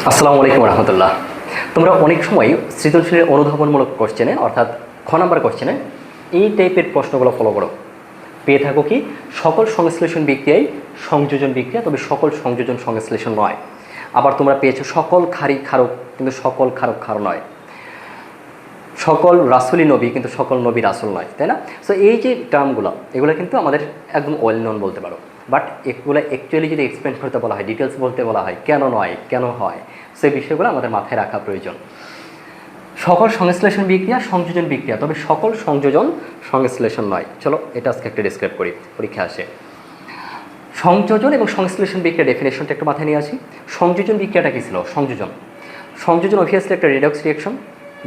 আসসালামু আলাইকুম রহমতুল্লাহ। তোমরা অনেক সময় সৃজনশীলের অনুধাবনমূলক কোশ্চেনে অর্থাৎ খ নাম্বার কোশ্চেনে এই টাইপের প্রশ্নগুলো ফলো করো। পেয়ে থাকো কি সকল সংশ্লেষণ বিক্রিয়াই সংযোজন বিক্রিয়া, তবে সকল সংযোজন সংশ্লেষণ নয়। আবার তোমরা পেয়েছো সকল ক্ষারই ক্ষারক, কিন্তু সকল ক্ষারক ক্ষার নয়। সকল রাসুলই নবী, কিন্তু সকল নবী রাসুল নয়, তাই না? সো এই যে টার্মগুলো, এগুলো কিন্তু আমাদের একদম ওয়েল নন বলতে পারো, বাট এগুলো অ্যাকচুয়ালি যদি এক্সপ্লেন করতে বলা হয়, ডিটেলস বলতে বলা হয়, কেন নয় কেন হয়, সেই বিষয়গুলো আমাদের মাথায় রাখা প্রয়োজন। সকল সংশ্লেষণ বিক্রিয়া সংযোজন বিক্রিয়া, তবে সকল সংযোজন সংশ্লেষণ নয়। চলো এটা আজকে একটা ডিসক্রাইব করি, পরীক্ষা আসে। সংযোজন এবং সংশ্লেষণ বিক্রিয়া ডেফিনেশনটা একটু মাথায় নিয়ে আসি। সংযোজন বিক্রিয়াটা কী ছিল? সংযোজন অবভিয়াসলি একটা রিডক্স রিঅ্যাকশন,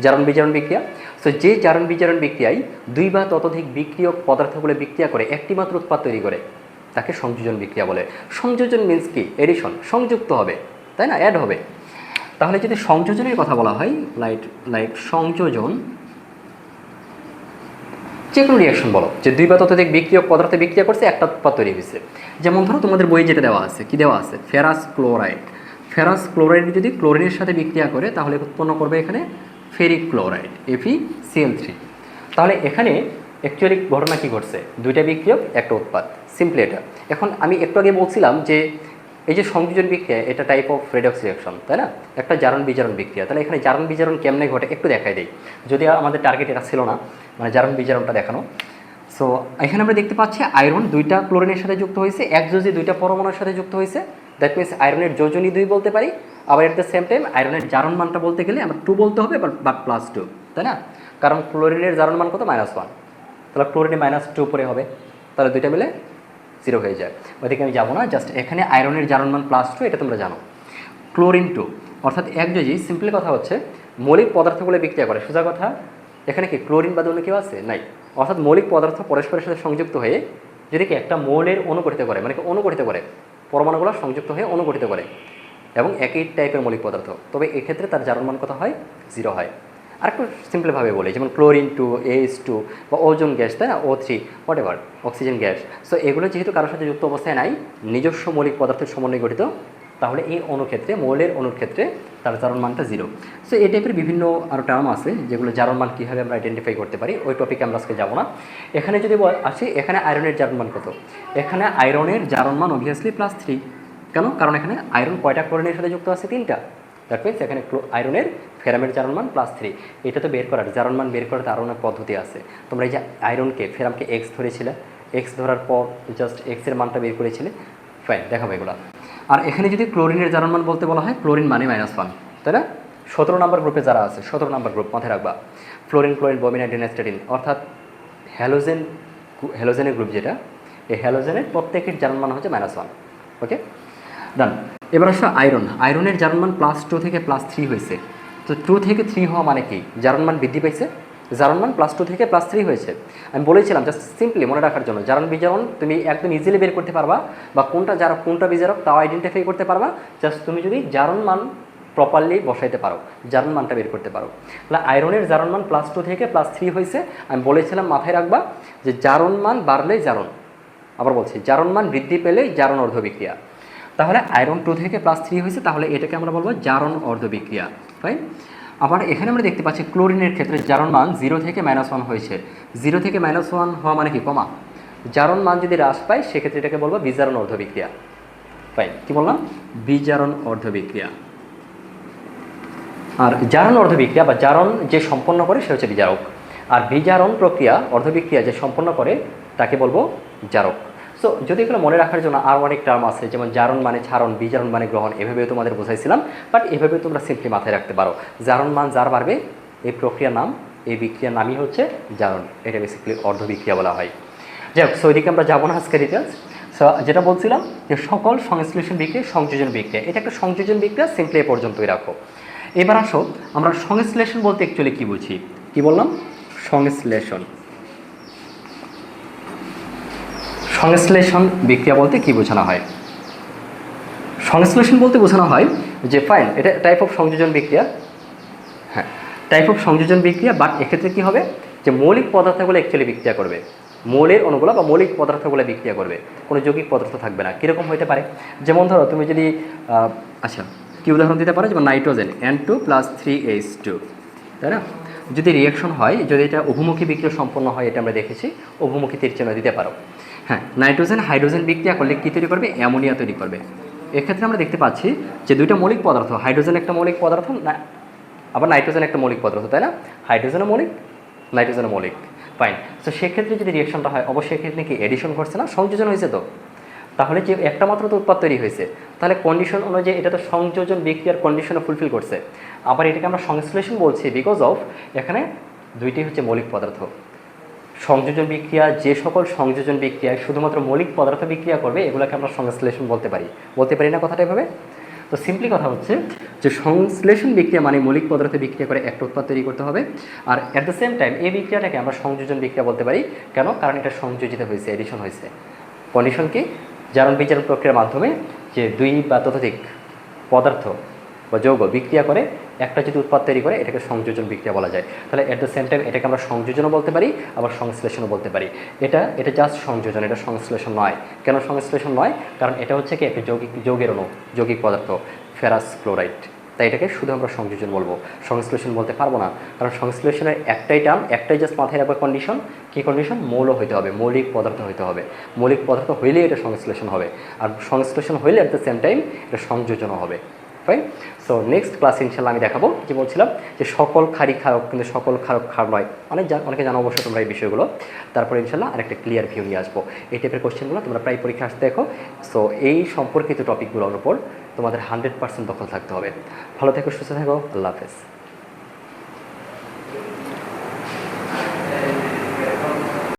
জারণ বিজারণ বিক্রিয়া। সো যে জারণ বিজারণ বিক্রিয়ায় দুই বা ততোধিক বিক্রিয়ক পদার্থগুলো বিক্রিয়া করে একটি মাত্র উৎপাদ তৈরি করে, তাকে সংযোজন বিক্রিয়া বলে। সংযোজন মিন্স কি? এডিশন, সংযুক্ত হবে, তাই না? অ্যাড হবে। তাহলে যদি সংযোজনের কথা বলা হয়, লাইক সংযোজন যে কোনো রিয়াকশন বলো, যে দুই বা ততোধিক বিক্রিয়ক পদার্থে বিক্রিয়া করছে, একটা উৎপাদ তৈরি হয়েছে। যেমন ধরো তোমাদের বইয়ে যেটা দেওয়া আছে, কি দেওয়া আছে? Ferrous chloride. ফেরাস ক্লোরাইড যদি ক্লোরিনের সাথে বিক্রিয়া করে, তাহলে উৎপন্ন করবে এখানে ফেরিক ক্লোরাইড, FeCl3। তাহলে এখানে অ্যাকচুয়ালি ঘটনা কী ঘটছে? দুইটা বিক্রিয়ক একটা উৎপাদ, সিম্পলি এটা। এখন আমি একটু আগে বলছিলাম যে এই যে সংযোজন বিক্রিয়া, এটা টাইপ অফ রেডক্স রিঅ্যাকশন, তাই না? একটা জারণ বিজারণ বিক্রিয়া। তাহলে এখানে জারণ বিজারণ কেমনে ঘটে একটু দেখাই দেই, যদি আমাদের টার্গেট এটা ছিল না, মানে জারণ বিজারণটা দেখানো। সো এখানে আমরা দেখতে পাচ্ছি আয়রন দুইটা ক্লোরিনের সাথে যুক্ত হয়েছে, এক যোজি দুইটা পরমাণুর সাথে যুক্ত হয়েছে। দ্যাট মিনস আয়রনের যোজনী 2 বলতে পারি, আবার এট দ্য সেম টাইম আয়রনের জারণ মানটা বলতে গেলে আমরা 2 বলতে হবে, বাট +2, তাই না? কারণ ক্লোরিনের জারণ মান কত? -1। তাহলে ক্লোরিনে -2 পরে হবে, তাহলে দুইটা মিলে 0 হয়ে যায়। ওইদিকে আমি যাবো না, জাস্ট এখানে আয়রনের জারণ মান +2, এটা তোমরা জানো। ক্লোরিন 2 অর্থাৎ এক যোজি, সিম্পলি কথা হচ্ছে মৌলিক পদার্থগুলো বিক্রিয়া করে। সোজা কথা, এখানে কি ক্লোরিন বাদে অন্য কেউ আছে? নাই। অর্থাৎ মৌলিক পদার্থ পরস্পরের সাথে সংযুক্ত হয়ে যদি কি একটা মৌলের অনুগঠিত করে, মানে অনুগঠিত করে, পরমাণুগুলো সংযুক্ত হয়ে অনুগঠিত করে এবং একই টাইপের মৌলিক পদার্থ, তবে এক্ষেত্রে তার জারণ মান কত হয়? 0 হয়। আর একটু সিম্পলভাবে বলি, যেমন ক্লোরিন 2, AH2 বা ওজোন গ্যাস, তাই না? O3, what ever, oxygen gas. So এগুলো যেহেতু কারোর সাথে যুক্ত অবস্থায় নাই, নিজস্ব মৌলিক পদার্থের সমন্বয়ে গঠিত, তাহলে এই অনুক্ষেত্রে, মৌলের অনুর ক্ষেত্রে তার জারণ মানটা 0। সো এই টাইপের বিভিন্ন আরও টার্ম আছে যেগুলো জারণ মান কীভাবে আমরা আইডেন্টিফাই করতে পারি, ওই টপিকে আমরা আজকে যাবো না। এখানে যদি আসি, এখানে আয়রনের জারণ মান কত? এখানে আয়রনের জারণ মান অবভিয়াসলি +3। কেন? কারণ এখানে আয়রন কয়টা ক্লোরিনের সাথে যুক্ত আছে? 3টা। দ্যাট মিনস এখানে আয়রনের ফেরামের জারণ মান +3। এটা তো বের করার, জারণ মান বের করার আরও অনেক পদ্ধতি আছে। তোমরা এই যে আয়রনকে, ফেরামকে X ধরেছিলে, X ধরার পর জাস্ট X-এর মানটা বের করেছিলে, ফাইন, দেখাবো এগুলো। আর এখানে যদি ক্লোরিনের জারণ মান বলতে বলা হয়, ক্লোরিন মানে -1, তাই না? 17 নম্বর গ্রুপে যারা আছে, 17 নম্বর গ্রুপ মাথায় রাখবা। Fluorine, chlorine, bromine, iodine, astatine, অর্থাৎ হ্যালোজেনের গ্রুপ যেটা, এই হ্যালোজেনের প্রত্যেকের জারণ মান হচ্ছে -1। ওকে, ডান। এবার আসো আয়রন। আয়রনের জারণ মান +2 থেকে +3 হয়েছে। তো 2 থেকে 3 হওয়া মানে কি? জারণ মান বৃদ্ধি পাইছে, জারণ মান +2 থেকে +3 হয়েছে। আমি বলেছিলাম জাস্ট সিম্পলি মনে রাখার জন্য, জারণ বিজারণ তুমি একদম ইজিলি বের করতে পারবা, বা কোনটা জারক কোনটা বিজারক তাও আইডেন্টিফাই করতে পারবা, জাস্ট তুমি যদি জারণ মান প্রপারলি বসাইতে পারো, জারণ মানটা বের করতে পারো। তাহলে আয়রনের জারণ মান +2 থেকে +3 হয়েছে। আমি বলেছিলাম মাথায় রাখবা যে জারণ মান বাড়লেই জারণ, আবার বলছি জারণ মান বৃদ্ধি পেলেই জারণ অর্ধ বিক্রিয়া। তাহলে আয়রন 2 থেকে +3 হয়েছে, তাহলে এটাকে আমরা বলবো জারণ অর্ধ বিক্রিয়া, রাইট? আবার এখানে আমরা দেখতে পাচ্ছি ক্লোরিনের ক্ষেত্রে জারণ মান 0 থেকে -1 হয়েছে। 0 থেকে -1 হওয়া মানে কি? কমা। জারণ মান যদি হ্রাস পায়, সেক্ষেত্রে এটাকে বলবো বিজারণ অর্ধ বিক্রিয়া। ফাইন, কি বললাম? বিজারণ অর্ধ বিক্রিয়া। আর জারণ অর্ধ বিক্রিয়া বা জারণ যে সম্পন্ন করে সে হচ্ছে বিজারক, আর বিজারণ প্রক্রিয়া অর্ধ বিক্রিয়া যে সম্পন্ন করে তাকে বলবো জারক। সো যদি এগুলো মনে রাখার জন্য আরও অনেক টার্ম আছে, যেমন জারণ মানে ছাড়ন, বিজারণ মানে গ্রহণ, এভাবেও তোমাদের বোঝাইছিলাম, বাট এভাবে তোমরা সিম্পলি মাথায় রাখতে পারো। জারণ মান যার বাড়বে, এই প্রক্রিয়ার নাম, এই বিক্রিয়ার নামই হচ্ছে জারণ। এটা বেসিক্যালি অর্ধ বিক্রিয়া বলা হয়। যাই হোক, সো ওইদিকে আমরা যাবো না আজকে ডিটেলস। সো যেটা বলছিলাম যে সকল সংশ্লেষণ বিক্রিয়া সংযোজন বিক্রিয়া, এটা একটা সংযোজন বিক্রিয়া, সিম্পলি এ পর্যন্তই রাখো। এবার আসো আমরা সংশ্লেষণ বলতে অ্যাকচুয়ালি কী বুঝি। কি বললাম? সংশ্লেষণ। সংশ্লেষণ বিক্রিয়া বলতে কি বোঝানো হয়? সংশ্লেষণ বলতে বোঝানো হয় যে ফাইন, এটা টাইপ অফ সংযোজন বিক্রিয়া, হ্যাঁ টাইপ অফ সংযোজন বিক্রিয়া, বাট এক্ষেত্রে কী হবে যে মৌলিক পদার্থগুলো অ্যাকচুয়ালি বিক্রিয়া করবে, মৌলের অণুগুলো বা মৌলিক পদার্থগুলো বিক্রিয়া করবে, কোনো যৌগিক পদার্থ থাকবে না। কীরকম হতে পারে? যেমন ধরো তুমি যদি আচ্ছা, কী উদাহরণ দিতে পারো, যেমন নাইট্রোজেন N2 + 3H2, তাই না? যদি রিয়াকশন হয়, যদি এটা উভমুখী বিক্রিয়া সম্পন্ন হয়, এটা আমরা দেখেছি, উভমুখী তীর চিহ্ন দিতে পারো। হ্যাঁ, নাইট্রোজেন হাইড্রোজেন বিক্রিয়া করলে কী তৈরি করবে? অ্যামোনিয়া তৈরি করবে। এক্ষেত্রে আমরা দেখতে পাচ্ছি যে দুইটা মৌলিক পদার্থ, হাইড্রোজেন একটা মৌলিক পদার্থ, আবার নাইট্রোজেন একটা মৌলিক পদার্থ, তাই না? হাইড্রোজেনও মৌলিক, নাইট্রোজেনও মৌলিক। ফাইন। তো সেক্ষেত্রে যদি রিয়াকশনটা হয়, অবশ্যই এক্ষেত্রে কি এডিশন ঘটছে না, সংযোজন হয়েছে। তো তাহলে যে একটা মাত্র তো উৎপাদ তৈরি হয়েছে, তাহলে কন্ডিশন অনুযায়ী এটা তো সংযোজন বিক্রিয়ার কন্ডিশনে ফুলফিল করছে। আবার এটাকে আমরা সংশ্লেষণ বলছি বিকজ অফ এখানে দুইটি হচ্ছে মৌলিক পদার্থ। সংযোজন বিক্রিয়া, যে সকল সংযোজন বিক্রিয়ায় শুধুমাত্র মৌলিক পদার্থ বিক্রিয়া করবে, এগুলোকে আমরা সংশ্লেষণ বলতে পারি না কথাটা এভাবে? তো সিম্পলি কথা হচ্ছে যে সংশ্লেষণ বিক্রিয়া মানে মৌলিক পদার্থ বিক্রিয়া করে একটা উৎপাদ তৈরি করতে হবে। আর অ্যাট দ্য সেম টাইম এই বিক্রিয়াটাকে আমরা সংযোজন বিক্রিয়া বলতে পারি। কেন? কারণ এটা সংযোজিত হয়েছে, এডিশন হয়েছে। কন্ডিশন কি? জারণ বিজারণ প্রক্রিয়ার মাধ্যমে যে দুই বা ততোধিক পদার্থ বা যৌগ বিক্রিয়া করে একটা যদি উৎপাদ তৈরি করে, এটাকে সংযোজন বিক্রিয়া বলা যায়। তাহলে অ্যাট দ্য সেম টাইম এটাকে আমরা সংযোজনও বলতে পারি, আবার সংশ্লেষণও বলতে পারি। এটা জাস্ট সংযোজন, এটা সংশ্লেষণ নয়। কেন সংশ্লেষণ নয়? কারণ এটা হচ্ছে কি একটা যৌগের অণু, যৌগিক পদার্থ, ফেরাস ক্লোরাইড। তাই এটাকে শুধু আমরা সংযোজন বলবো, সংশ্লেষণ বলতে পারবো না। কারণ সংশ্লেষণের একটাই টার্ম, একটাই জাস্ট মাথায় রাখবে কন্ডিশন। কী কন্ডিশন? মৌল হইতে হবে, মৌলিক পদার্থ হইতে হবে। মৌলিক পদার্থ হইলেই এটা সংশ্লেষণ হবে, আর সংশ্লেষণ হইলে অ্যাট দ্য সেম টাইম এটা সংযোজনও হবে। ফাইন। সো নেক্সট ক্লাস ইনশাল্লাহ আমি দেখাবো, যে বলছিলাম যে সকল ক্ষারই ক্ষারক, কিন্তু সকল ক্ষারক ক্ষার নয়। অনেকে জানো অবশ্যই তোমরা এই বিষয়গুলো। তারপরে ইনশাল্লাহ আরেকটা ক্লিয়ার ভিউ নিয়ে আসবো। এই টাইপের কোশ্চেনগুলো তোমরা প্রায় পরীক্ষা আসতে দেখো। সো এই সম্পর্কিত টপিকগুলোর উপর তোমাদের 100% দখল থাকতে হবে। ভালো থেকো, সুস্থ থাকো, আল্লাহ হাফেজ।